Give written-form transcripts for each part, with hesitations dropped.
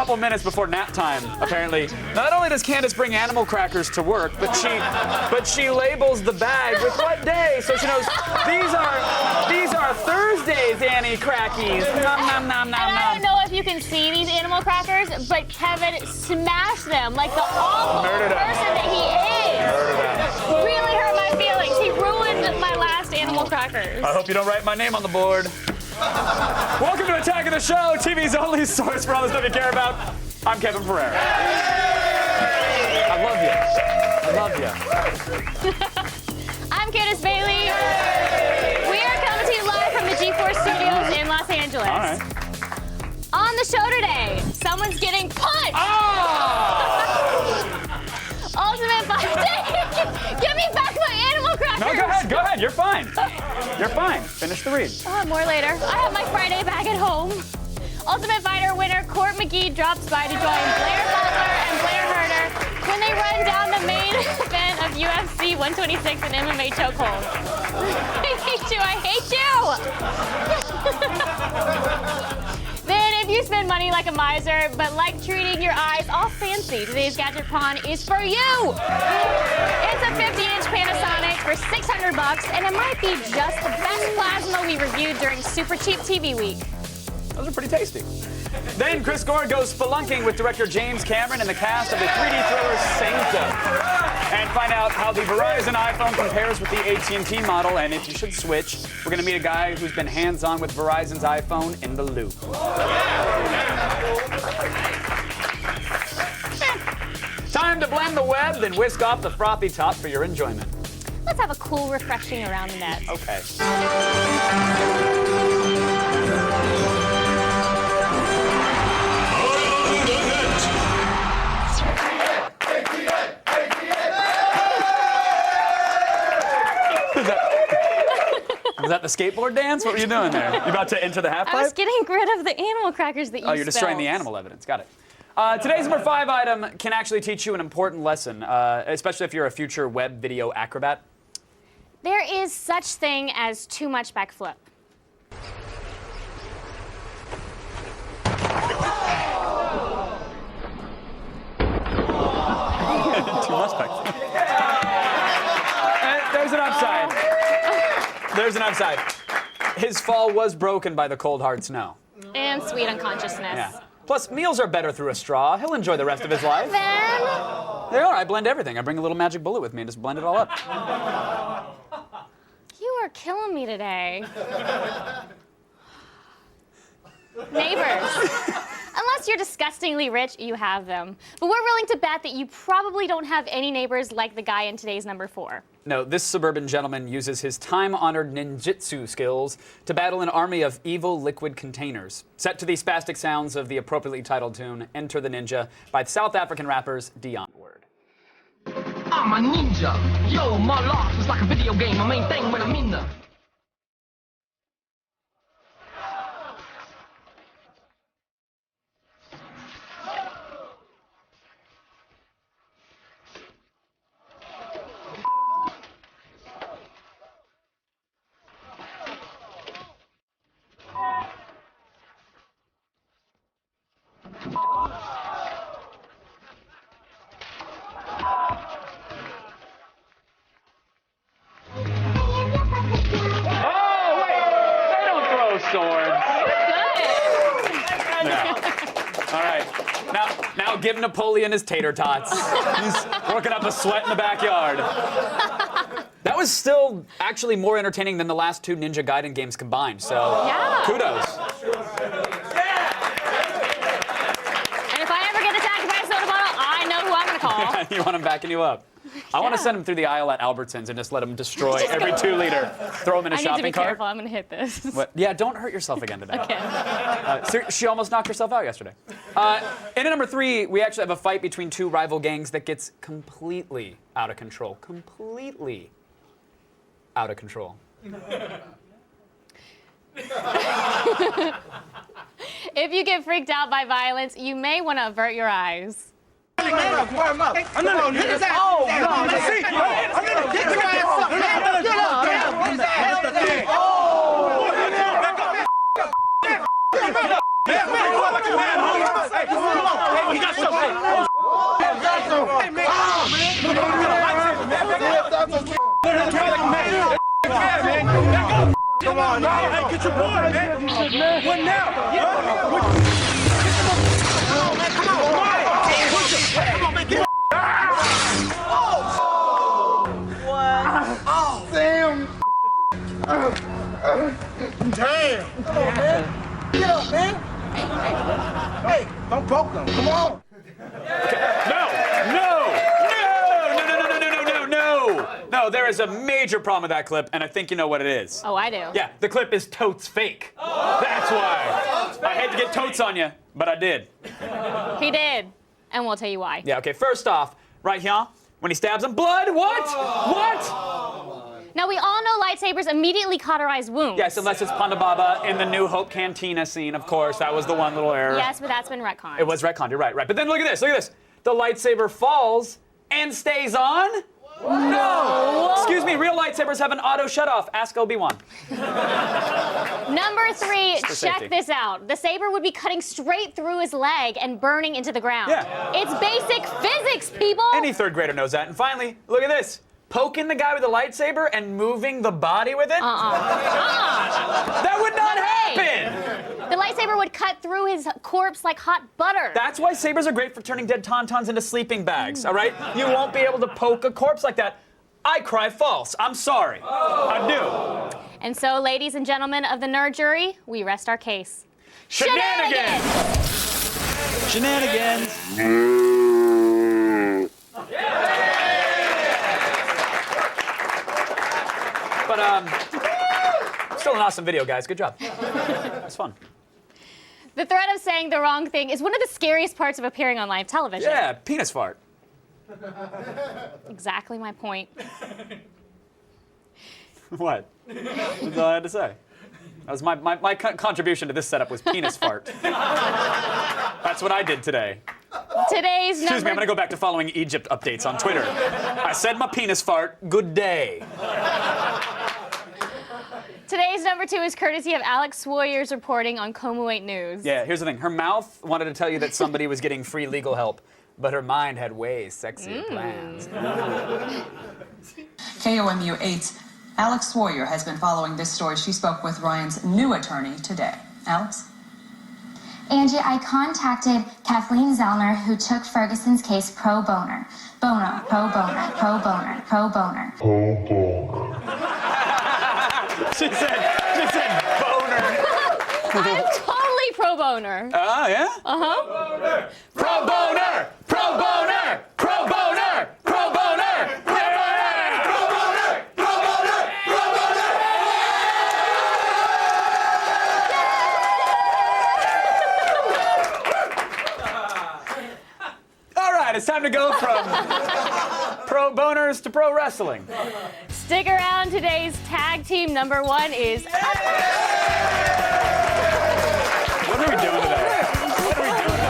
couple minutes before nap time, apparently. Not only does Candace bring animal crackers to work, but she labels the bag with what day, so she knows these are Thursdays, Annie Crackies. Nom nom nom nom nom. I don't know if you can see these animal crackers, but Kevin smashed them like the awful person that he is. Really hurt my feelings. He ruined my last animal crackers. I hope you don't write my name on the board. Welcome to Attack of the Show, TV's only source for all the stuff you care about. I'm Kevin Pereira. I love you. I'm Candace Bailey. We are coming to you live from the G4 Studios in Los Angeles. All right. On the show today, someone's getting punched. Ultimate Fighter. Give me back my animal crackers. No, go ahead. You're fine. Finish the read. More later. I have my Friday bag at home. Ultimate Fighter winner Court McGee drops by to join Blair Butler and Blair Herter when they run down the main event of UFC 126 and MMA chokehold. I hate you. Then if you spend money like a miser, but like treating your eyes all fancy, today's gadget pawn is for you. It's a 50-inch Panasonic for $600, and it might be just the best plasma we reviewed during Super Cheap TV Week. Those are pretty tasty. Then Chris Gord goes spelunking with director James Cameron and the cast of the 3D thriller Sanctum, and find out how the Verizon iPhone compares with the AT&T model, and if you should switch. We're going to meet a guy who's been hands-on with Verizon's iPhone in the loop. Time to blend the web, then whisk off the frothy top for your enjoyment. Let's have a cool refreshing around the net. Okay. Was that the skateboard dance? What were you doing there? You about to enter the half pipe? I was getting rid of the animal crackers that you you're destroying the animal evidence. Got it. Today's number 5 item can actually teach you an important lesson, especially if you're a future web video acrobat. There is such thing as too much backflip. Too much backflip. There's an upside. There's an upside. His fall was broken by the cold, hard snow. And sweet unconsciousness. Yeah. Plus, meals are better through a straw. He'll enjoy the rest of his life. Then... They are. I blend everything. I bring a little magic bullet with me and just blend it all up. You are killing me today. Neighbors. Unless you're disgustingly rich, you have them. But we're willing to bet that you probably don't have any neighbors like the guy in today's number 4. No, this suburban gentleman uses his time-honored ninjutsu skills to battle an army of evil liquid containers. Set to the spastic sounds of the appropriately titled tune, Enter the Ninja, by the South African rappers Dion Word. I'm a ninja. Yo, my life is like a video game. My main thing when I'm in the... Swords. Yeah. All right. Now give Napoleon his tater tots. He's working up a sweat in the backyard. That was still actually more entertaining than the last 2 Ninja Gaiden games combined. So yeah. Kudos. And if I ever get attacked by a soda bottle, I know who I'm gonna call. You want him backing you up. I want to send him through the aisle at Albertsons and just let him destroy every 2 liter. Throw him in a shopping cart. I need to be careful. I'm going to hit this. What? Yeah, don't hurt yourself again today. Okay. She almost knocked herself out yesterday. In at number 3, we actually have a fight between 2 rival gangs that gets completely out of control. Completely out of control. If you get freaked out by violence, you may want to avert your eyes. Warm up. I'm gonna hit his ass. Oh, no, I'm gonna get your ass up. Get up. He got some. Hey, man. Come on, man. Hey, get your boy, man. What now? Come on, man. Get Damn. Damn. Come on, man. Get up, man. Hey, don't poke them. Come on. No, there is a major problem with that clip, and I think you know what it is. Oh, I do. Yeah, the clip is totes fake. That's why. I hate to get totes on you, but I did. He did, and we'll tell you why. Yeah, okay, first off, right here, when he stabs him, blood, what? What? Now, we all know lightsabers immediately cauterize wounds. Yes, unless it's Panda Baba in the New Hope Cantina scene, of course. That was the one little error. Yes, but that's been retconned. It was retconned, you're right. But then look at this. The lightsaber falls and stays on? No! Excuse me, real lightsabers have an auto shut-off. Ask Obi-Wan. Number 3, check safety. this out. The saber would be cutting straight through his leg and burning into the ground. Yeah. It's basic physics, people! Any third grader knows that. And finally, look at this. Poking the guy with the lightsaber and moving the body with it? That would not happen! The lightsaber would cut through his corpse like hot butter. That's why sabers are great for turning dead tauntauns into sleeping bags, all right? You won't be able to poke a corpse like that. I cry false. I'm sorry. I do. And so, ladies and gentlemen of the nerd jury, we rest our case. Shenanigans! Shenanigans! But, still an awesome video, guys. Good job. It's fun. The threat of saying the wrong thing is one of the scariest parts of appearing on live television. Yeah, penis fart. Exactly my point. What? That's all I had to say. That was my contribution to this setup was penis fart. That's what I did today. Today's Excuse me, I'm gonna go back to following Egypt updates on Twitter. I said my penis fart, good day. Today's number 2 is courtesy of Alex Swoyer's reporting on Como 8 News. Yeah, here's the thing. Her mouth wanted to tell you that somebody was getting free legal help, but her mind had way sexier plans. KOMU 8's Alex Swoyer has been following this story. She spoke with Ryan's new attorney today. Alex? Angie, I contacted Kathleen Zellner, who took Ferguson's case pro bono. Bono, pro bono, pro bono, pro bono. Pro bono. She said boner. I'm totally pro boner. Oh, yeah? Uh-huh. Pro boner! Pro boner! Pro boner! Pro boner! Pro boner! Pro boner! Pro boner! Pro boner! All right, it's time to go from pro boners to pro wrestling. Stick around. Today's tag team number 1 is... What are we doing today? What are we doing today?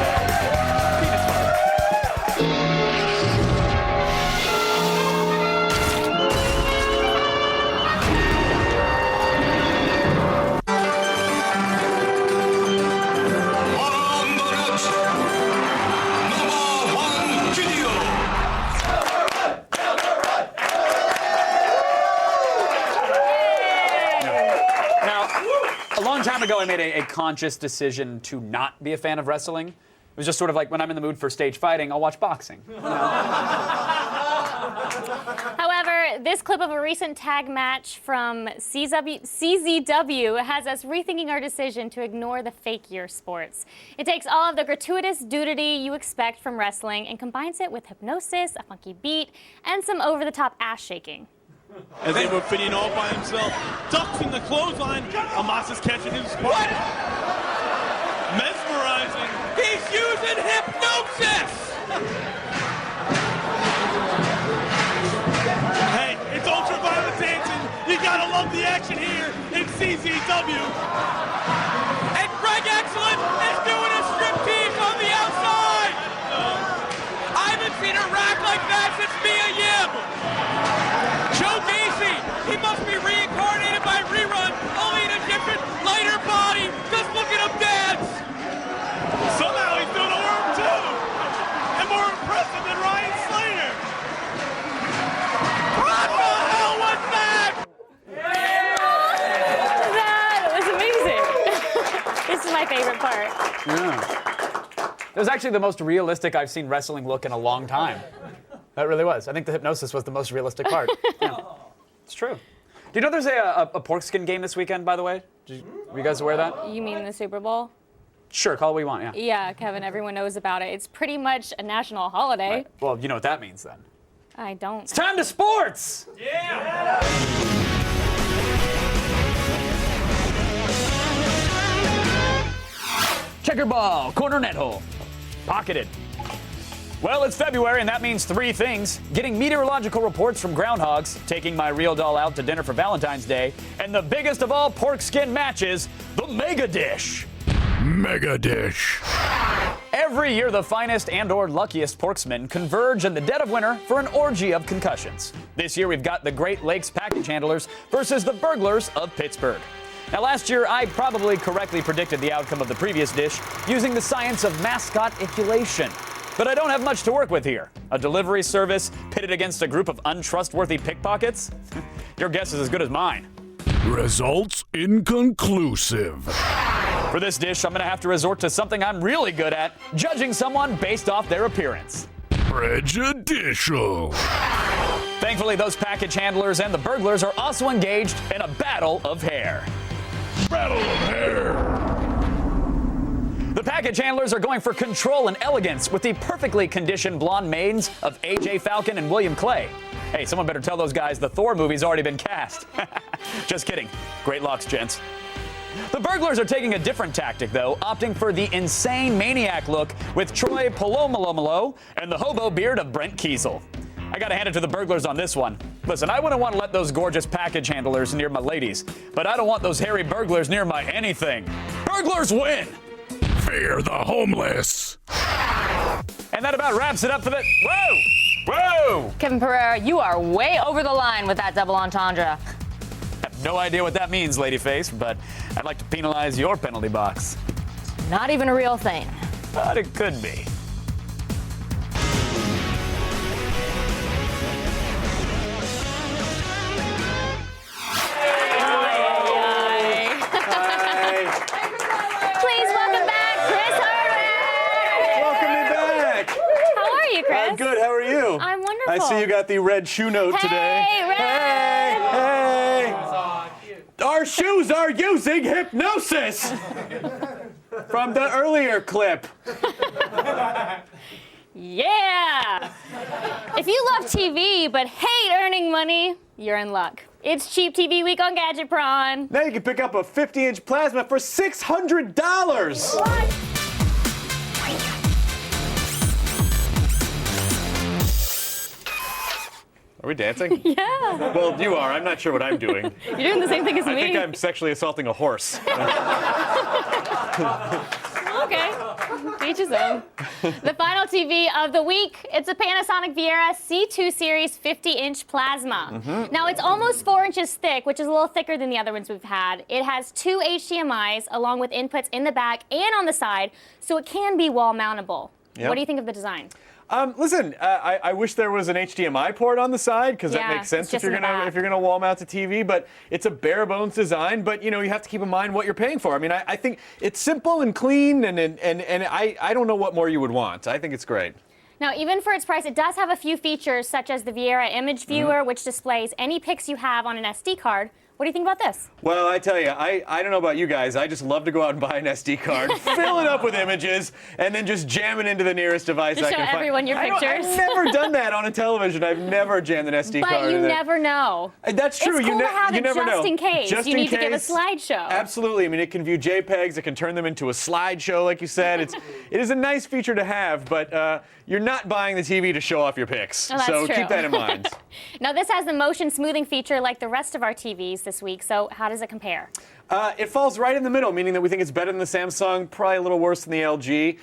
A long time ago, I made a conscious decision to not be a fan of wrestling. It was just sort of like when I'm in the mood for stage fighting, I'll watch boxing. You know? However, this clip of a recent tag match from CZW has us rethinking our decision to ignore the fake year sports. It takes all of the gratuitous nudity you expect from wrestling and combines it with hypnosis, a funky beat, and some over-the-top ass shaking. And they were fitting all by himself. Ducks in the clothesline. Amos is catching his spot. What? Mesmerizing. He's using hypnosis! Hey, it's ultraviolet dancing. You gotta love the action here in CZW. And Greg Excellent is doing a striptease on the outside. I haven't seen a rack like that since Mia Yim. Joe Gacy, he must be reincarnated by rerun, only in a different, lighter body. Just look at him dance. impressive than Ryan Slater. What the hell was that? That was amazing. This is my favorite part. Yeah. It was actually the most realistic I've seen wrestling look in a long time. That really was. I think the hypnosis was the most realistic part. Yeah. It's true. Do you know there's a pork skin game this weekend, by the way? Were you guys aware of that? You mean the Super Bowl? Sure, call it what you want, yeah. Yeah, Kevin, everyone knows about it. It's pretty much a national holiday. Right. Well, you know what that means then. I don't. It's time to sports! Yeah. Checkered ball, corner net hole, pocketed. Well, it's February, and that means three things. Getting meteorological reports from groundhogs, taking my real doll out to dinner for Valentine's Day, and the biggest of all pork skin matches, the Mega Dish. Mega Dish. Every year, the finest and/or luckiest porksmen converge in the dead of winter for an orgy of concussions. This year, we've got the Great Lakes package handlers versus the burglars of Pittsburgh. Now, last year, I probably correctly predicted the outcome of the previous dish using the science of mascot-iculation. But I don't have much to work with here. A delivery service pitted against a group of untrustworthy pickpockets? Your guess is as good as mine. Results inconclusive. For this dish, I'm going to have to resort to something I'm really good at, judging someone based off their appearance. Prejudicial. Thankfully, those package handlers and the burglars are also engaged in a battle of hair. Battle of hair. The package handlers are going for control and elegance with the perfectly conditioned blonde maidens of A.J. Falcon and William Clay. Hey, someone better tell those guys the Thor movie's already been cast. Just kidding. Great locks, gents. The burglars are taking a different tactic, though, opting for the insane maniac look with Troy Polomolomolo and the hobo beard of Brent Kiesel. I gotta hand it to the burglars on this one. Listen, I wouldn't want to let those gorgeous package handlers near my ladies, but I don't want those hairy burglars near my anything. Burglars win! Fear the homeless. And that about wraps it up for the... Whoa! Whoa! Kevin Pereira, you are way over the line with that double entendre. I have no idea what that means, Ladyface, but I'd like to penalize your penalty box. Not even a real thing. But it could be. Please welcome back Chris Hardwick. Welcome me back. How are you, Chris? I'm good. How are you? I'm wonderful. I see you got the red shoe note today. Red. Hey! Our shoes are using hypnosis from the earlier clip. Yeah. If you love TV but hate earning money, you're in luck. It's Cheap TV Week on Gadgetron. Now you can pick up a 50-inch plasma for $600. What? Are we dancing? Yeah. Well, you are. I'm not sure what I'm doing. You're doing the same thing as me. I think I'm sexually assaulting a horse. Okay. Each his own. The final TV of the week, it's a Panasonic Viera C2 Series 50-inch plasma. Now, it's almost 4 inches thick, which is a little thicker than the other ones we've had. It has 2 HDMIs, along with inputs in the back and on the side, so it can be wall mountable. Yep. What do you think of the design? Listen, I wish there was an HDMI port on the side because that Yeah, makes sense it's just if in the back. you're gonna wall mount a TV. But it's a bare bones design. But you know you have to keep in mind what you're paying for. I mean, I think it's simple and clean, and I don't know what more you would want. I think it's great. Now, even for its price, it does have a few features such as the Viera Image Viewer, which displays any pics you have on an SD card. What do you think about this? Well, I tell you, I don't know about you guys. I just love to go out and buy an SD card, fill it up with images, and then just jam it into the nearest device Just I can show find. everyone your pictures. I've never done that on a television. I've never jammed an SD card. But you in there. never know. That's true. It's cool to have you it never just know. in case. Just You in need to give a case. slideshow. Absolutely. I mean, it can view JPEGs. It can turn them into a slideshow, like you said. It is a nice feature to have, but you're not buying the TV to show off your pics. Oh, that's so true. keep that in mind. Now, this has the motion smoothing feature like the rest of our TVs this week, so how does it compare? It falls right in the middle, meaning that we think it's better than the Samsung, probably a little worse than the LG.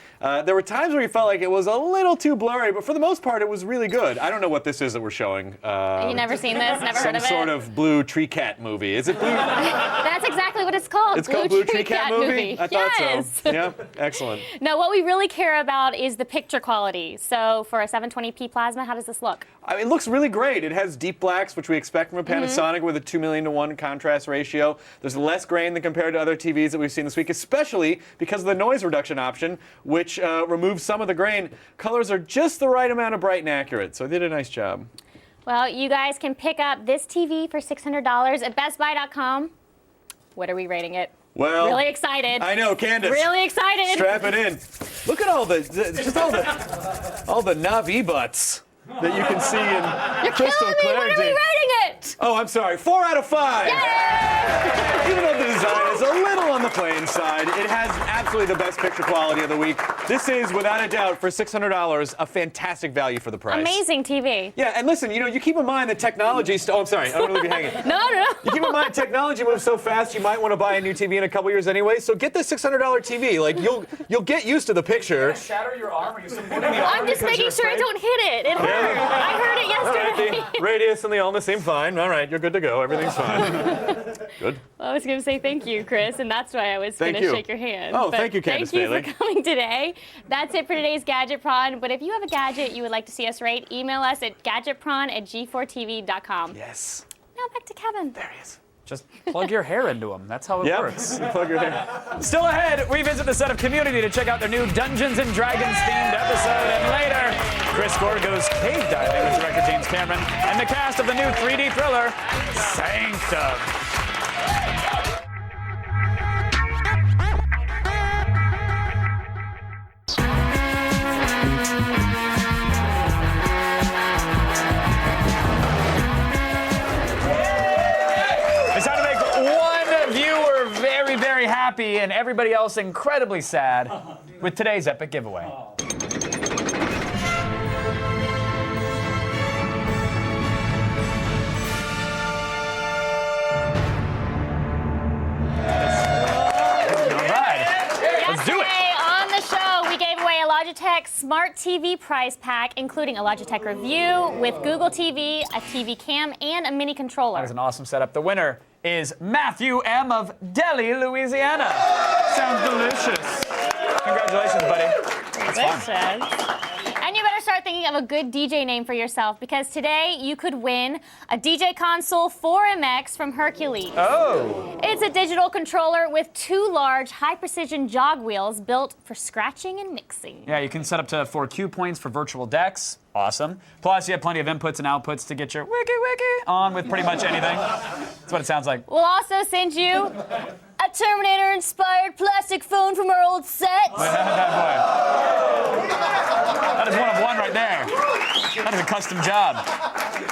There were times where we felt like it was a little too blurry, but for the most part, it was really good. I don't know what this is that we're showing. You never seen this? Never heard of it? Some sort of blue tree cat movie. Is it blue? That's exactly what it's called. It's called Blue Tree Cat movie? I thought so. Yeah, excellent. No, what we really care about is the picture quality. So for a 720p plasma, how does this look? It looks really great. It has deep blacks, which we expect from a Panasonic with a 2,000,000:1 contrast ratio. There's less grain than compared to other TVs that we've seen this week, especially because of the noise reduction option, which removes some of the grain. Colors are just the right amount of bright and accurate, so they did a nice job. Well, you guys can pick up this TV for $600 at bestbuy.com. What are we rating it? Well, really excited. I know, Candace. Really excited. Strap it in. Look at all the Navi butts that you can see in crystal clarity. What are we rating it? Oh, I'm sorry. 4 out of 5. Yay! Even though the design is a little on the plain side, it has absolutely the best picture quality of the week. This is, without a doubt, for $600, a fantastic value for the price. Amazing TV. Yeah, and listen, you keep in mind that technology. Oh, I'm sorry. I don't want to leave you hanging. No. You keep in mind technology moves so fast. You might want to buy a new TV in a couple years anyway. So get this $600 TV. Like you'll get used to the picture. Shatter your arm? Are you supporting the arm? I'm just making sure I don't hit it. It hurt. I heard it yesterday. All right, the radius and the ulna seem fine. All right, you're good to go. Everything's fine. Good. Well, I was going to say thank you, Chris, and that's why I was going to shake your hand. Oh, thank you, Candace Bailey. Thank you for coming today. That's it for today's Gadget Prawn. But if you have a gadget you would like to see us rate, email us at gadgetprawn@g4tv.com. Yes. Now back to Kevin. There he is. Just plug your hair into them. That's how it works. Plug your hair. Still ahead, we visit the set of Community to check out their new Dungeons & Dragons themed episode. And later, Chris Gore goes cave diving with director James Cameron and the cast of the new 3D thriller, Sanctum. It's time to make one viewer very, very happy and everybody else incredibly sad with today's epic giveaway. Logitech Smart TV prize pack, including a Logitech Review with Google TV, a TV cam, and a mini controller. That was an awesome setup. The winner is Matthew M. of Delhi, Louisiana. Sounds delicious. Congratulations, buddy. That's fun. And you better start thinking of a good DJ name for yourself, because today you could win a DJ Console 4MX from Hercules. Oh. It's a digital controller with 2 large, high-precision jog wheels built for scratching and mixing. Yeah, you can set up to 4 cue points for virtual decks. Awesome. Plus, you have plenty of inputs and outputs to get your wiki on with pretty much anything. That's what it sounds like. We'll also send you a Terminator-inspired plastic phone from our old set. That is one of one right there. That is a custom job.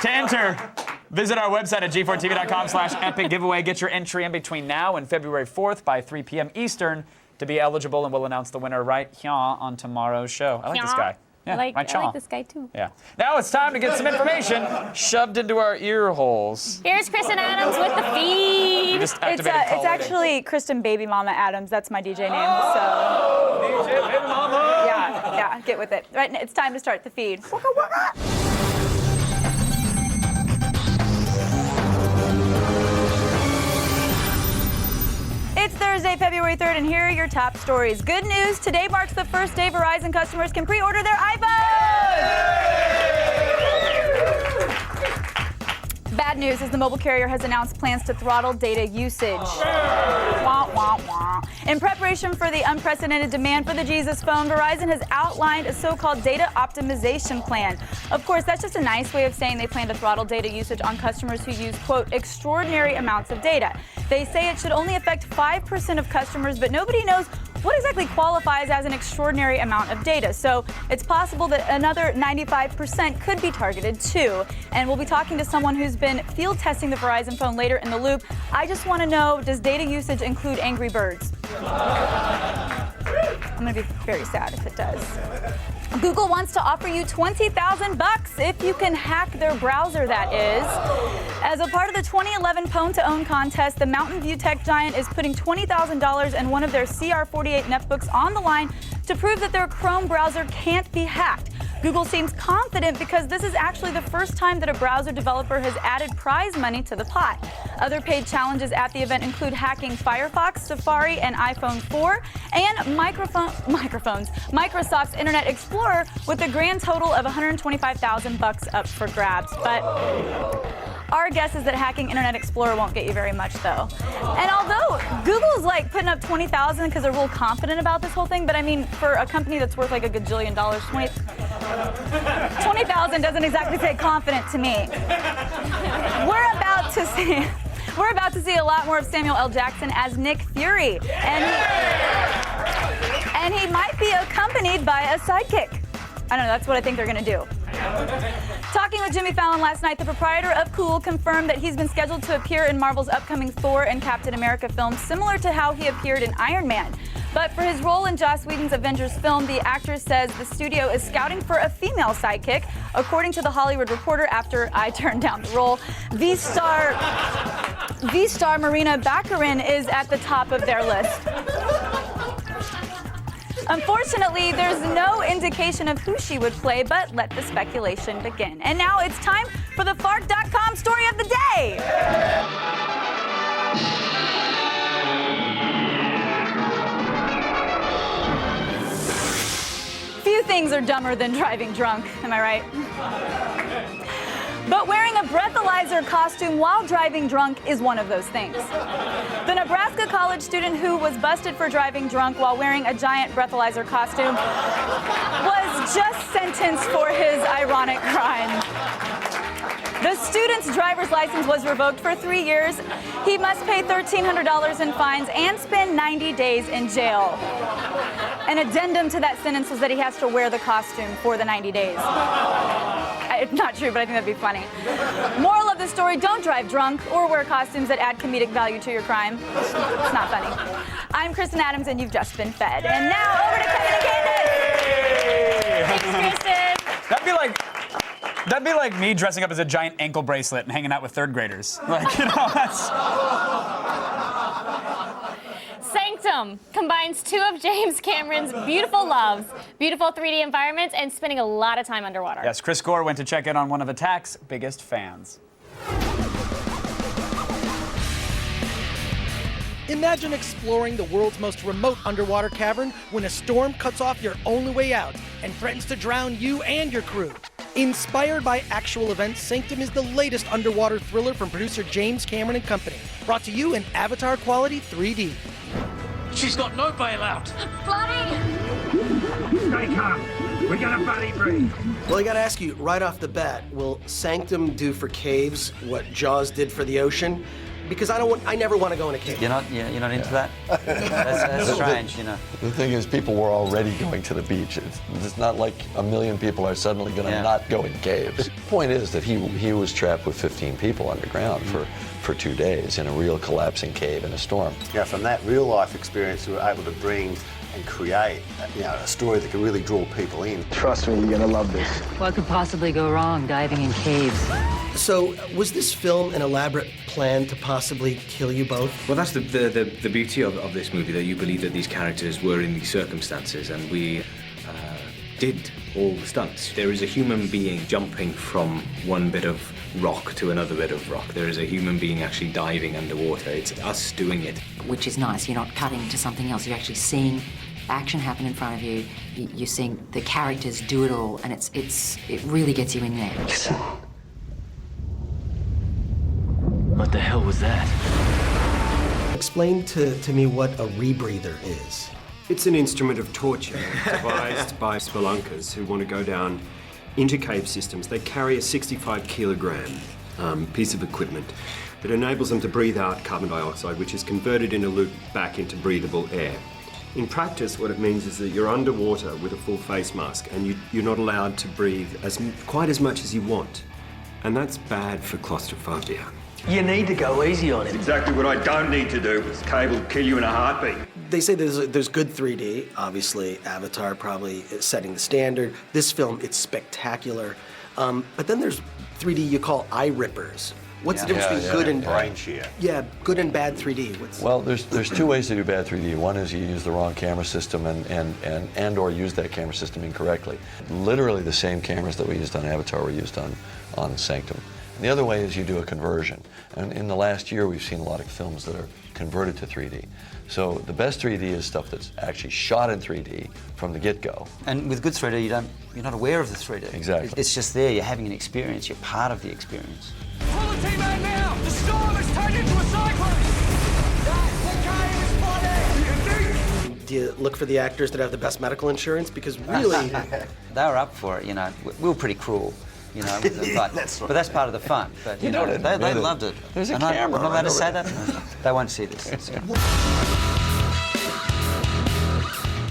To enter, visit our website at g4tv.com/epic giveaway. Get your entry in between now and February 4th by 3 p.m. Eastern to be eligible, and we'll announce the winner right here on tomorrow's show. I like this guy. Yeah, I like this guy too. Yeah. Now it's time to get some information shoved into our ear holes. Here's Kristen Adams with the feed. It's actually Kristen Baby Mama Adams. That's my DJ name. So. DJ Baby Mama. Yeah, get with it. Right, it's time to start the feed. It's Thursday, February 3rd, and here are your top stories. Good news, today marks the first day Verizon customers can pre-order their iPhones! Bad news is the mobile carrier has announced plans to throttle data usage. Wah, wah, wah. In preparation for the unprecedented demand for the Jesus phone, Verizon has outlined a so-called data optimization plan. Of course, that's just a nice way of saying they plan to throttle data usage on customers who use, quote, extraordinary amounts of data. They say it should only affect 5% of customers, but nobody knows what exactly qualifies as an extraordinary amount of data. So it's possible that another 95% could be targeted too. And we'll be talking to someone who's been field testing the Verizon phone later in the loop. I just want to know, does data usage include Angry Birds? I'm going to be very sad if it does. Google wants to offer you $20,000 if you can hack their browser, that is. As a part of the 2011 Pwn to Own contest, the Mountain View tech giant is putting $20,000 and one of their CR48 netbooks on the line to prove that their Chrome browser can't be hacked. Google seems confident because this is actually the first time that a browser developer has added prize money to the pot. Other paid challenges at the event include hacking Firefox, Safari, and iPhone 4, and Microsoft's Internet Explorer, with a grand total of $125,000 up for grabs. But our guess is that hacking Internet Explorer won't get you very much, though. And although Google's like putting up $20,000 because they're real confident about this whole thing, but I mean, for a company that's worth like $1 gajillion, $20,000 doesn't exactly say confident to me. We're about to see a lot more of Samuel L. Jackson as Nick Fury, and he might be accompanied by a sidekick. I don't know, that's what I think they're gonna do. Talking with Jimmy Fallon last night, the proprietor of Cool confirmed that he's been scheduled to appear in Marvel's upcoming Thor and Captain America films, similar to how he appeared in Iron Man. But for his role in Joss Whedon's Avengers film, the actor says the studio is scouting for a female sidekick. According to The Hollywood Reporter, after I turned down the role, V-star Marina Baccarin is at the top of their list. Unfortunately, there's no indication of who she would play, but let the speculation begin. And now it's time for the Fart.com story of the day. Few things are dumber than driving drunk, am I right? But wearing a breathalyzer costume while driving drunk is one of those things. The Nebraska college student who was busted for driving drunk while wearing a giant breathalyzer costume was just sentenced for his ironic crime. The student's driver's license was revoked for 3 years. He must pay $1,300 in fines and spend 90 days in jail. An addendum to that sentence was that he has to wear the costume for the 90 days. It's not true, but I think that'd be funny. Moral of the story, don't drive drunk or wear costumes that add comedic value to your crime. It's not funny. I'm Kristen Adams, and you've just been fed. And now over to Kevin and Candace. Thanks, Kristen. That'd be like me dressing up as a giant ankle bracelet and hanging out with third graders. Like, you know, that's... Sanctum combines two of James Cameron's beautiful loves, beautiful 3D environments, and spending a lot of time underwater. Yes, Chris Gore went to check in on one of Attack's biggest fans. Imagine exploring the world's most remote underwater cavern when a storm cuts off your only way out and threatens to drown you and your crew. Inspired by actual events, Sanctum is the latest underwater thriller from producer James Cameron and Company, brought to you in Avatar quality 3D. She's got no bailout. Flooding! Stay calm. We got a buddy breathe. Well, I gotta ask you right off the bat, will Sanctum do for caves what Jaws did for the ocean? Because I never want to go in a cave. You're not into that? That's strange, you know. The thing is, people were already going to the beach. It's not like a million people are suddenly going to not go in caves. The point is that he was trapped with 15 people underground for 2 days in a real collapsing cave in a storm. Yeah, from that real life experience, we were able to bring and create, a story that could really draw people in. Trust me, you're gonna love this. What could possibly go wrong diving in caves? So, was this film an elaborate plan to possibly kill you both? Well, that's the beauty of this movie, that you believe that these characters were in these circumstances, and we did all the stunts. There is a human being jumping from one bit of rock to another bit of rock. There is a human being actually diving underwater. It's us doing it. Which is nice. You're not cutting to something else. You're actually seeing action happen in front of you. You're seeing the characters do it all, and it really gets you in there. Listen. What the hell was that? Explain to me what a rebreather is. It's an instrument of torture devised by spelunkers who want to go down into cave systems. They carry a 65-kilogram piece of equipment that enables them to breathe out carbon dioxide, which is converted in a loop back into breathable air. In practice, what it means is that you're underwater with a full face mask, and you're not allowed to breathe quite as much as you want. And that's bad for claustrophobia. You need to go easy on it. Exactly what I don't need to do. This cave will kill you in a heartbeat. They say there's good 3D. Obviously, Avatar probably is setting the standard. This film, it's spectacular. But then there's 3D you call eye rippers. What's the difference between good and brain shear? Yeah, good and bad 3D. Well, there's two ways to do bad 3D. One is you use the wrong camera system and or use that camera system incorrectly. Literally the same cameras that we used on Avatar were used on Sanctum. And the other way is you do a conversion. And in the last year, we've seen a lot of films that are converted to 3D. So the best 3D is stuff that's actually shot in 3D from the get-go. And with good 3D, you're not aware of the 3D. Exactly. It's just there. You're having an experience. You're part of the experience. Pull the team out now! The storm has turned into a cyclone! Do you look for the actors that have the best medical insurance? Because really... They were up for it, you know. We were pretty cruel, you know, with them, but that's part of the fun. But, you know, they loved it. There's a and camera. I'm not allowed to say that? They won't see this.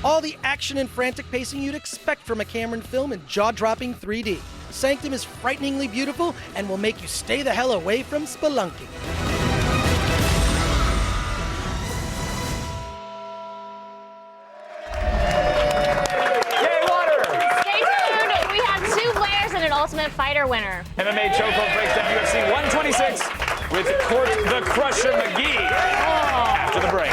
All the action and frantic pacing you'd expect from a Cameron film in jaw-dropping 3D. Sanctum is frighteningly beautiful and will make you stay the hell away from spelunking. Yay, water! Stay tuned. We have 2 players and an Ultimate Fighter winner. MMA Chokehold breaks down UFC 126 with Court the Crusher McGee after the break.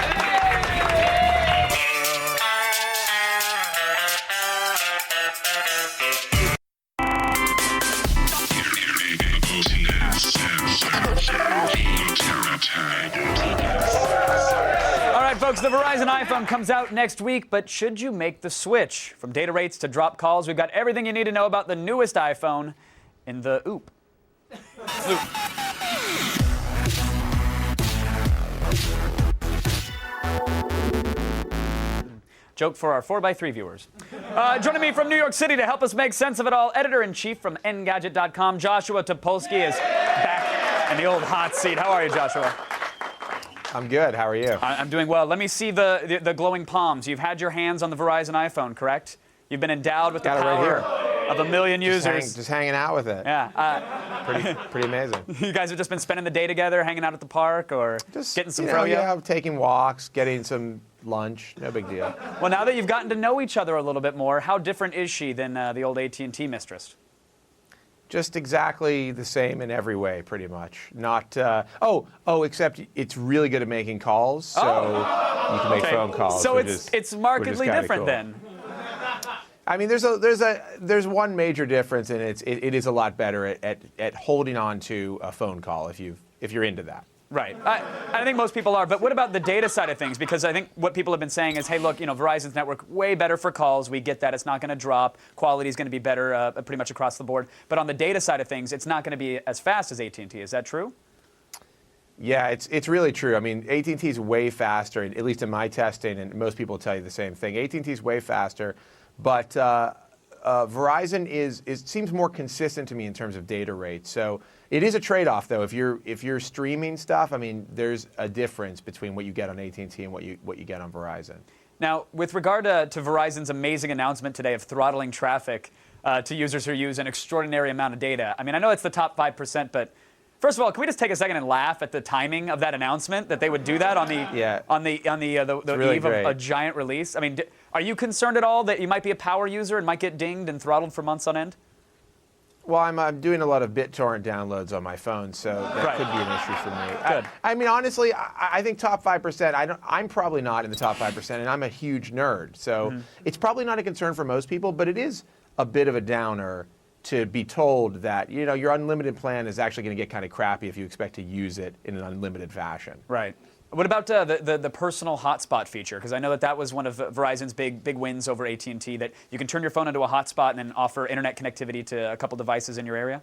All right, folks, the Verizon iPhone comes out next week, but should you make the switch? From data rates to drop calls, we've got everything you need to know about the newest iPhone in the OOP. Joke for our 4x3 viewers. Joining me from New York City to help us make sense of it all, editor-in-chief from Engadget.com, Joshua Topolsky is back in the old hot seat. How are you, Joshua? I'm good. How are you? I'm doing well. Let me see the glowing palms. You've had your hands on the Verizon iPhone, correct? You've been endowed with the power of 1 million users. Just hanging out with it. Yeah. Pretty amazing. You guys have just been spending the day together, hanging out at the park, or just getting some froyo? Yeah, taking walks, getting some lunch. No big deal. Well, now that you've gotten to know each other a little bit more, how different is she than the old AT&T mistress? Just exactly the same in every way, pretty much. Not, except it's really good at making calls, so you can make phone calls. So it's markedly different then. I mean, there's one major difference, and it is a lot better at holding on to a phone call if you're into that. Right. I think most people are, but what about the data side of things? Because I think what people have been saying is, hey, look, Verizon's network way better for calls. We get that. It's not going to drop. Quality is going to be better pretty much across the board. But on the data side of things, it's not going to be as fast as AT&T. Is that true? Yeah, it's really true. I mean, AT&T is way faster, at least in my testing, and most people tell you the same thing. AT&T is way faster, but Verizon seems more consistent to me in terms of data rates. So it is a trade-off, though. If you're streaming stuff, I mean, there's a difference between what you get on AT&T and what you get on Verizon. Now, with regard to Verizon's amazing announcement today of throttling traffic to users who use an extraordinary amount of data, I mean, I know it's the top 5%, but first of all, can we just take a second and laugh at the timing of that announcement, that they would do that on the really eve great. of a giant release? I mean, are you concerned at all that you might be a power user and might get dinged and throttled for months on end? Well, I'm doing a lot of BitTorrent downloads on my phone, so that could be an issue for me. Good. I mean, honestly, I think top 5%. I'm probably not in the top 5%, and I'm a huge nerd, so it's probably not a concern for most people. But it is a bit of a downer to be told that your unlimited plan is actually going to get kind of crappy if you expect to use it in an unlimited fashion. Right. What about the personal hotspot feature? Because I know that was one of Verizon's big wins over AT&T, that you can turn your phone into a hotspot and then offer internet connectivity to a couple devices in your area.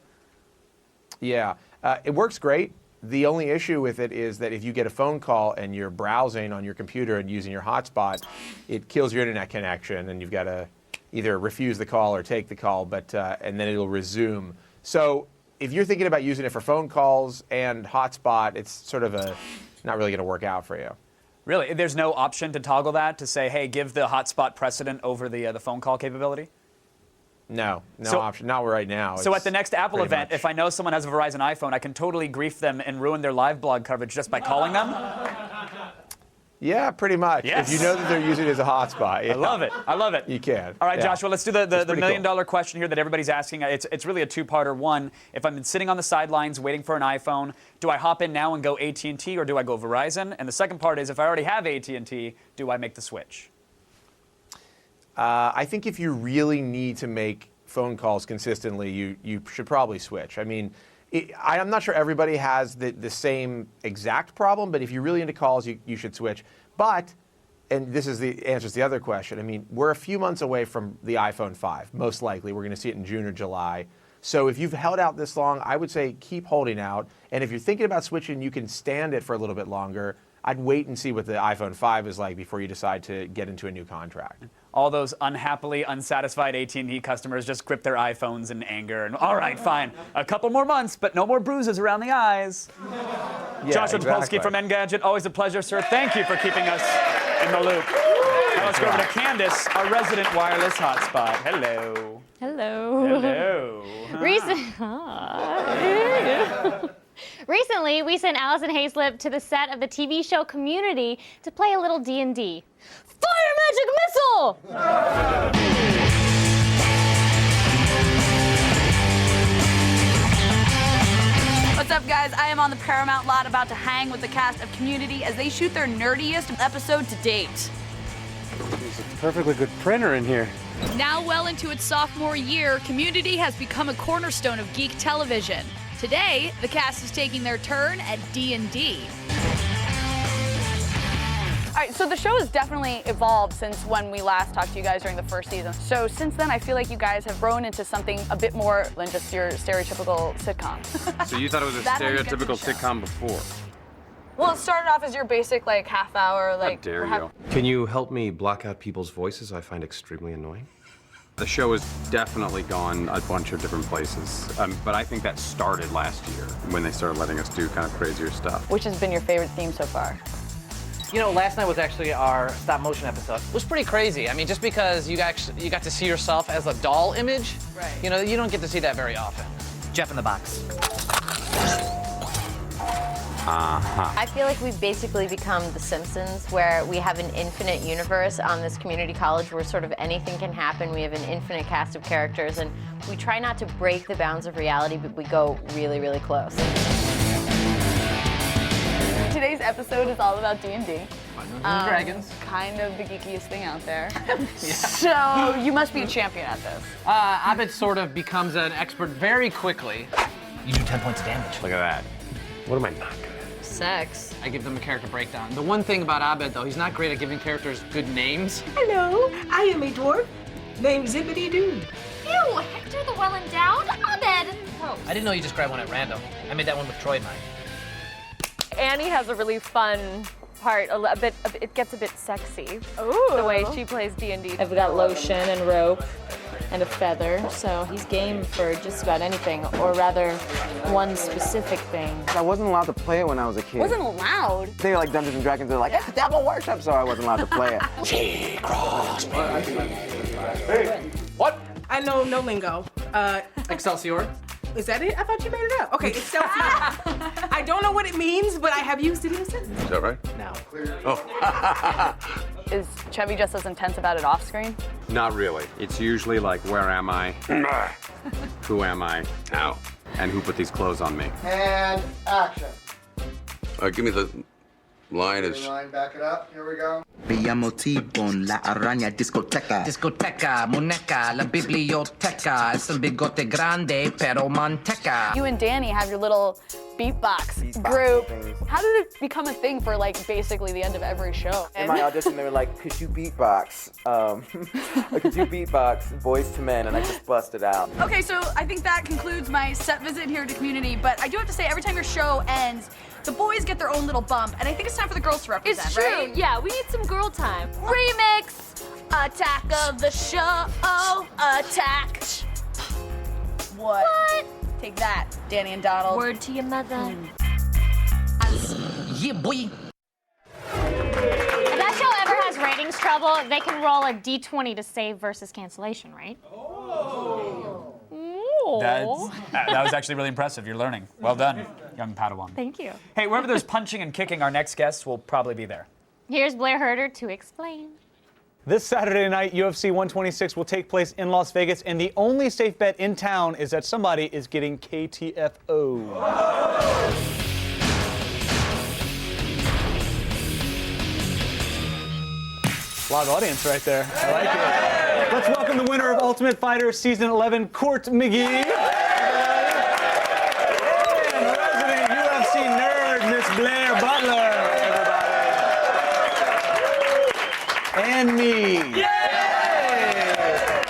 Yeah, it works great. The only issue with it is that if you get a phone call and you're browsing on your computer and using your hotspot, it kills your internet connection, and you've got to either refuse the call or take the call, and then it'll resume. So if you're thinking about using it for phone calls and hotspot, it's sort of not really going to work out for you. Really? There's no option to toggle that to say, hey, give the hotspot precedent over the phone call capability? No option. Not right now. So at the next Apple event, if I know someone has a Verizon iPhone, I can totally grief them and ruin their live blog coverage just by calling them? Yeah, pretty much. Yes. If you know that they're using it as a hotspot. Yeah. I love it. I love it. You can. All right, Yeah. Joshua, let's do the pretty million-dollar question here that everybody's asking. It's really a two-parter. One, if I'm sitting on the sidelines waiting for an iPhone, do I hop in now and go AT&T or do I go Verizon? And the second part is, if I already have AT&T, do I make the switch? I think if you really need to make phone calls consistently, you should probably switch. I mean, I'm not sure everybody has the same exact problem, but if you're really into calls, you should switch. But, and this is the answer to the other question, I mean, we're a few months away from the iPhone 5, most likely. We're going to see it in June or July. So if you've held out this long, I would say keep holding out. And if you're thinking about switching, you can stand it for a little bit longer. I'd wait and see what the iPhone 5 is like before you decide to get into a new contract. All those unhappily unsatisfied AT&T customers just grip their iPhones in anger. And all right, fine, a couple more months, but no more bruises around the eyes. Yeah, Joshua exactly. Topolsky from Engadget, always a pleasure, sir. Thank you for keeping us in the loop. Now let's go over to Candace, our resident wireless hotspot. Hello. Hello. Hello. Recently, we sent Allison Hayslip to the set of the TV show Community to play a little D&D. Fire magic missile! What's up, guys? I am on the Paramount lot about to hang with the cast of Community as they shoot their nerdiest episode to date. There's a perfectly good printer in here. Now well into its sophomore year, Community has become a cornerstone of geek television. Today, the cast is taking their turn at D&D. All right, so the show has definitely evolved since when we last talked to you guys during the first season. So since then, I feel like you guys have grown into something a bit more than just your stereotypical sitcom. So you thought it was a That how you get to the stereotypical show? sitcom before? Well, it started off as your basic, like, half hour, like... How dare you? Can you help me block out people's voices I find extremely annoying? The show has definitely gone a bunch of different places, but I think that started last year when they started letting us do kind of crazier stuff. Which has been your favorite theme so far? You know, last night was actually our stop motion episode. It was pretty crazy. I mean, just because you got to see yourself as a doll image, right. You know, you don't get to see that very often. Jeff in the box. I feel like we've basically become The Simpsons, where we have an infinite universe on this community college where sort of anything can happen. We have an infinite cast of characters, and we try not to break the bounds of reality, but we go really, really close. Today's episode is all about D&D. Dragons. Kind of the geekiest thing out there. So you must be a champion at this. Abed sort of becomes an expert very quickly. You do 10 points of damage. Look at that. What am I not good at? Sex. I give them a character breakdown. The one thing about Abed, though, he's not great at giving characters good names. Hello, I am a dwarf named Zippity-Doo. Ew, Hector the Well-Endowed? Abed! Oh. I didn't know you just grabbed one at random. I made that one with Troy and mine. Annie has a really fun part. It gets a bit sexy. Ooh. The way she plays D&D. I've got lotion and rope and a feather, so he's game for just about anything, or rather, one specific thing. I wasn't allowed to play it when I was a kid. Wasn't allowed? They were like Dungeons and Dragons. They're like, it's Devil Worship, so I wasn't allowed to play it. She crossed me. Hey, what? I know no lingo. Excelsior. Is that it? I thought you made it up. Okay, Excelsior. I don't know what it means, but I have used it in a sentence. Is that right? No. Oh. Is Chevy just as intense about it off screen? Not really. It's usually like, where am I? Who am I? Ow. And who put these clothes on me? And action. Give me the line Line, back it up. Here we go. Me llamo T-Bone, la araña discoteca. Discoteca, muñeca, la biblioteca. Es un bigote grande, pero manteca. You and Danny have your little beatbox group. How did it become a thing for like basically the end of every show? In my audition, they were like, could you beatbox? Could you beatbox Boys to Men? And I just busted out. Okay, so I think that concludes my set visit here to Community, but I do have to say, every time your show ends, the boys get their own little bump, and I think it's time for the girls to represent, It's true. right? Yeah, we need some girl time. Remix! Attack of the show! Attack! What? Take that, Danny and Donald. Word to your mother. Yeah, boy. If that show ever has ratings trouble, they can roll a D20 to save versus cancellation, right? That was actually really impressive. You're learning. Well done, young Padawan. Thank you. Hey, wherever there's punching and kicking, our next guests will probably be there. Here's Blair Herter to explain. This Saturday night, UFC 126 will take place in Las Vegas, and the only safe bet in town is that somebody is getting KTFO. Live audience right there. I like it. Let's welcome the winner of Ultimate Fighter Season 11, Court McGee. And resident UFC nerd, Miss Blair Butler, everybody. And me. Yay!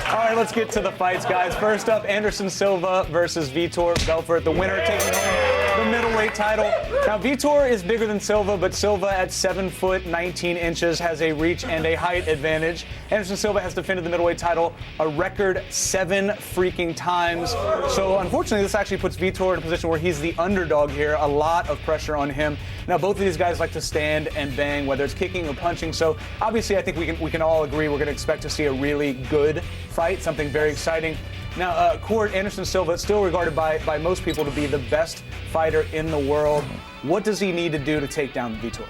All right, let's get to the fights, guys. First up, Anderson Silva versus Vitor Belfort, the winner taking home the middleweight title. Now, Vitor is bigger than Silva, but Silva at 7 foot 19 inches has a reach and a height advantage. Anderson Silva has defended the middleweight title a record 7 freaking times. So unfortunately, this actually puts Vitor in a position where he's the underdog here. A lot of pressure on him. Now, both of these guys like to stand and bang, whether it's kicking or punching. So obviously, I think we can all agree we're going to expect to see a really good fight, something very exciting. Now, Court, Anderson Silva is still regarded by most people to be the best fighter in the world. What does he need to do to take down Vitor?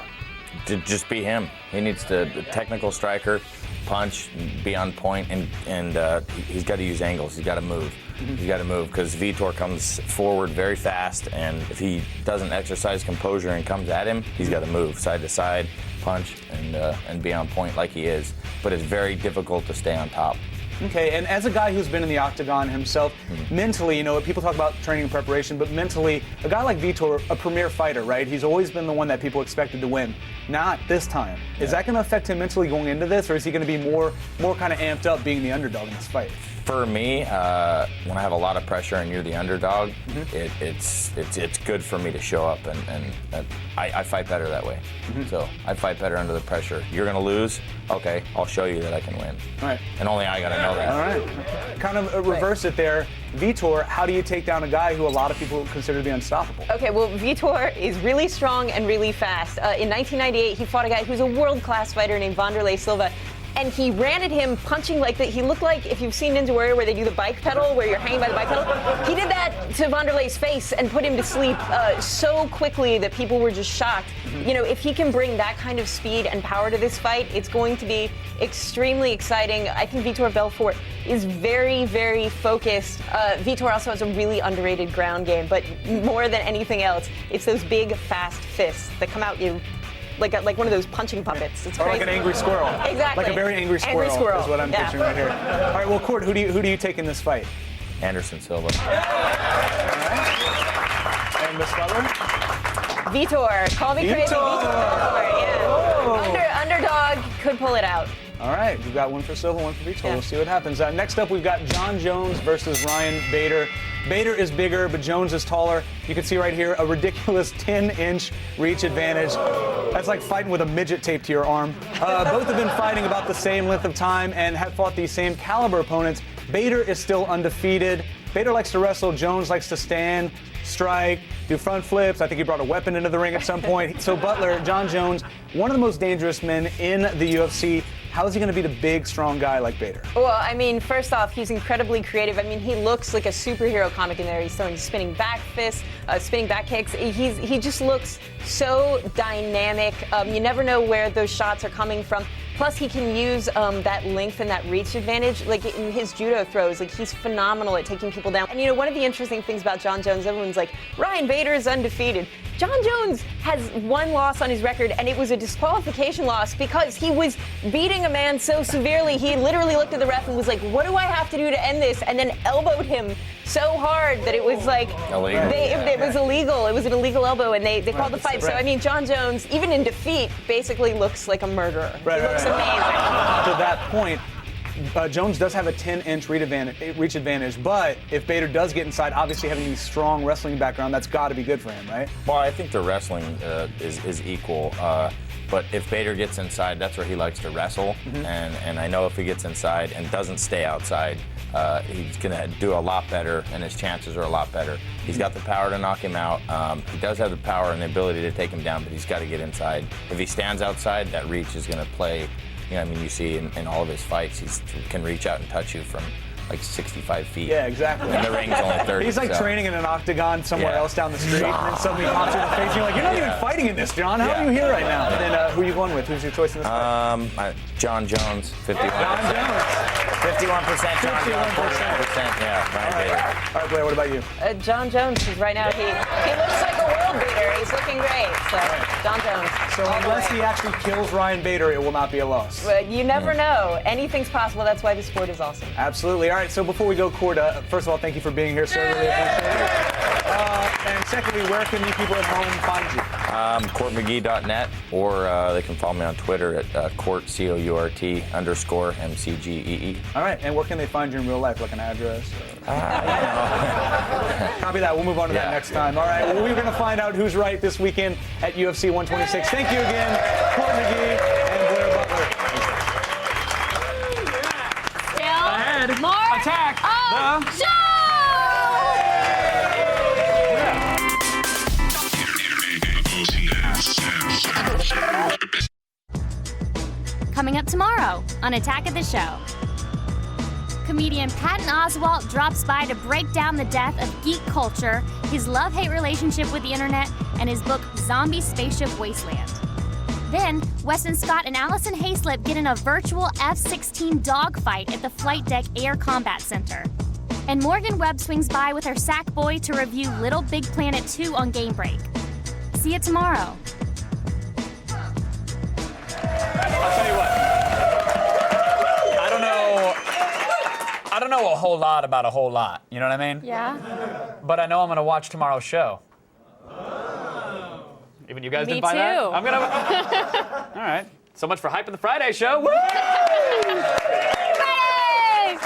To just be him. He needs to technical striker, punch, be on point, and he's got to use angles. He's got to move. He's got to move because Vitor comes forward very fast, and if he doesn't exercise composure and comes at him, he's got to move side to side, punch, and be on point like he is. But it's very difficult to stay on top. Okay, and as a guy who's been in the octagon himself, mentally, you know, people talk about training and preparation, but mentally, a guy like Vitor, a premier fighter, right? He's always been the one that people expected to win. Not this time. Is that going to affect him mentally going into this, or is he going to be more kind of amped up being the underdog in this fight? For me, when I have a lot of pressure and you're the underdog, it's good for me to show up, and I fight better that way. So I fight better under the pressure. You're going to lose? Okay, I'll show you that I can win. All right. And only I got to know that. All right. Kind of reverse it there. Vitor, how do you take down a guy who a lot of people consider to be unstoppable? Okay, well, Vitor is really strong and really fast. In 1998, he fought a guy who's a world-class fighter named Wanderlei Silva. And he ran at him punching like that. He looked like, if you've seen Ninja Warrior where they do the bike pedal, where you're hanging by the bike pedal, he did that to Wanderlei's face and put him to sleep so quickly that people were just shocked. You know, if he can bring that kind of speed and power to this fight, it's going to be extremely exciting. I think Vitor Belfort is very, very focused. Vitor also has a really underrated ground game, but more than anything else, it's those big, fast fists that come out you. Like one of those punching puppets. It's crazy. Or like an angry squirrel. Exactly. Like a very angry squirrel is what I'm picturing right here. All right, well, Court, who do you take in this fight? Anderson Silva. All right. And Miss Butler? Vitor. Call me crazy. Vitor. Yeah. Underdog could pull it out. All right, we've got one for Silva, one for Vitor. We'll see what happens. Next up, we've got John Jones versus Ryan Bader. Bader is bigger, but Jones is taller. You can see right here a ridiculous 10-inch reach advantage. That's like fighting with a midget taped to your arm. Both have been fighting about the same length of time and have fought these same caliber opponents. Bader is still undefeated. Bader likes to wrestle. Jones likes to stand, strike, do front flips. I think he brought a weapon into the ring at some point. So Butler, John Jones, one of the most dangerous men in the UFC. How is he going to beat a big, strong guy like Bader? Well, I mean, first off, he's incredibly creative. I mean, he looks like a superhero comic in there. He's throwing spinning back fists, spinning back kicks. He just looks so dynamic. You never know where those shots are coming from. Plus, he can use that length and that reach advantage. Like in his judo throws, like he's phenomenal at taking people down. And you know, one of the interesting things about John Jones, everyone's like, Ryan Bader is undefeated. John Jones has one loss on his record, and it was a disqualification loss because he was beating a man so severely, he literally looked at the ref and was like, what do I have to do to end this? And then elbowed him so hard that it was like, it was illegal. It was an illegal elbow, and they called the fight. So, I mean, John Jones, even in defeat, basically looks like a murderer. He looks amazing. To that point, Jones does have a 10-inch reach advantage, but if Bader does get inside, obviously having a strong wrestling background, that's got to be good for him, right? Well, I think the wrestling is equal. But if Bader gets inside, that's where he likes to wrestle. And I know if he gets inside and doesn't stay outside, he's going to do a lot better, and his chances are a lot better. He's got the power to knock him out. He does have the power and the ability to take him down, but he's got to get inside. If he stands outside, that reach is going to play. You know, I mean, you see in all of his fights, he can reach out and touch you from like 65 feet. Yeah, exactly. And the ring's only 30. He's like so. training in an octagon somewhere else down the street, and then suddenly pops in the face, and you're like, you're not even fighting in this, John. How are you here right now? And then who are you going with? Who's your choice in this fight? John Jones, 51%. John Jones. 51%, John Jones, 49%. Yeah, Ryan Bader. All right, Blair, what about you? John Jones, because right now he looks like a world beater. He's looking great. So, John Jones. So unless he actually kills Ryan Bader, it will not be a loss. But you never know. Anything's possible. That's why this sport is awesome. Absolutely. All right, so before we go, Cord, first of all, thank you for being here, sir. Really appreciate it. And secondly, where can the people at home find you? CourtMcGee.net, or they can follow me on Twitter at Court, COURT_MCGEE. All right, and where can they find you in real life, like an address? Copy that. We'll move on to that next time. All right, well, we're going to find out who's right this weekend at UFC 126. Thank you again, Court McGee and Blair Butler. Still Ahead. more Attack of the show! Coming up tomorrow on Attack of the Show. Comedian Patton Oswalt drops by to break down the death of geek culture, his love-hate relationship with the internet, and his book Zombie Spaceship Wasteland. Then, Weston Scott and Allison Hayslip get in a virtual F-16 dogfight at the Flight Deck Air Combat Center. And Morgan Webb swings by with her Sackboy to review Little Big Planet 2 on Game Break. See you tomorrow. I'll tell you what. I don't know a whole lot about a whole lot. You know what I mean? Yeah. But I know I'm going to watch tomorrow's show. Even you guys Me didn't buy too. that? I'm going to... All right. So much for hyping the Friday show. Woo! Friday!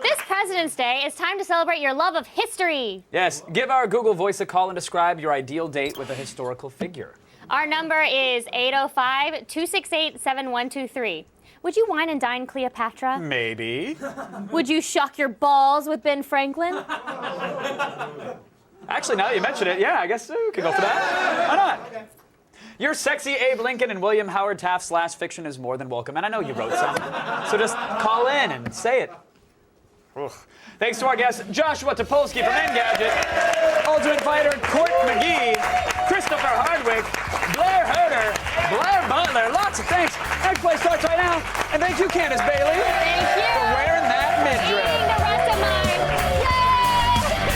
This President's Day, it's time to celebrate your love of history. Yes. Give our Google Voice a call and describe your ideal date with a historical figure. Our number is 805-268-7123. Would you wine and dine Cleopatra? Maybe. Would you shock your balls with Ben Franklin? Actually, now that you mention it, yeah, I guess we could go for that. Why not? Your sexy Abe Lincoln and William Howard Taft's last fiction is more than welcome, and I know you wrote some. So just call in and say it. Ugh. Thanks to our guests, Joshua Topolsky from Engadget, Ultimate Fighter Court McGee, Christopher Hardwick, Blair Herder, Blair Butler. Lots of thanks. Next play starts right now. And thank you, Candace Bailey. Thank you. For wearing that midriff.